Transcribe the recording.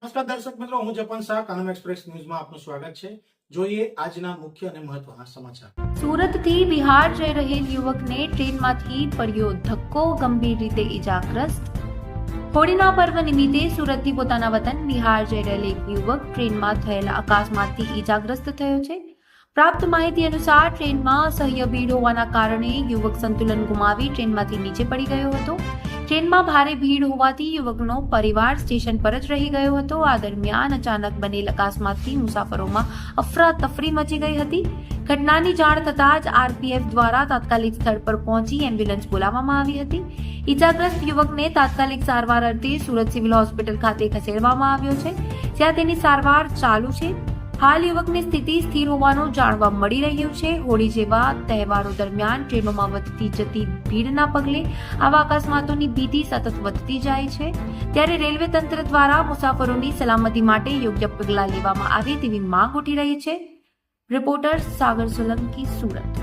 નમસ્કાર દર્શક મિત્રો, હું જપન શાહ, કાનમ એક્સપ્રેસ ન્યૂઝમાં આપનું સ્વાગત છે। જોઈએ આજના મુખ્ય અને મહત્વના સમાચાર। સુરતથી બિહાર જઈ રહેલ યુવકને ટ્રેનમાંથી પડ્યો ધક્કો, ગંભીર રીતે ઈજાગ્રસ્ત। હોળીના પર્વ નિમિત્તે સુરતથી પોતાના વતન બિહાર જઈ રહેલ એક યુવક ટ્રેનમાં થયેલા અકસ્માતથી ઈજાગ્રસ્ત થયો છે। પ્રાપ્ત માહિતી અનુસાર ટ્રેનમાં અસહ્ય ભીડ હોવાના કારણે યુવક સંતુલન ગુમાવી ટ્રેનમાંથી નીચે પડી ગયો હતો। ટ્રેનમાં ભારે ભીડ હોવાથી યુવકનો પરિવાર સ્ટેશન પર જ રહી ગયો હતો। આ દરમિયાન અચાનક બનેલ અકસ્માતથી મુસાફરોમાં અફરાતફરી મચી ગઈ હતી। ઘટનાની જાણ થતાં જ આરપીએફ દ્વારા તાત્કાલિક સ્થળ પર પહોંચી એમ્બ્યુલન્સ બોલાવવામાં આવી હતી। ઈજાગ્રસ્ત યુવકને તાત્કાલિક સારવાર અર્થે સુરત સિવિલ હોસ્પિટલ ખાતે ખસેડવામાં આવ્યો છે, જ્યાં તેની સારવાર ચાલુ છે। હાલ યુવકની સ્થિતિ સ્થિર હોવાનું જાણવા મળી રહ્યું છે। હોળી જેવા તહેવારો દરમિયાન ટ્રેનોમાં વધતી જતી ભીડના પગલે આવા અકસ્માતોની ભીતિ સતત વધતી જાય છે, ત્યારે રેલવે તંત્ર દ્વારા મુસાફરોની સલામતી માટે યોગ્ય પગલાં લેવામાં આવે તેવી માંગ ઉઠી રહી છે। રિપોર્ટર સાગર સોલંકી, સુરત।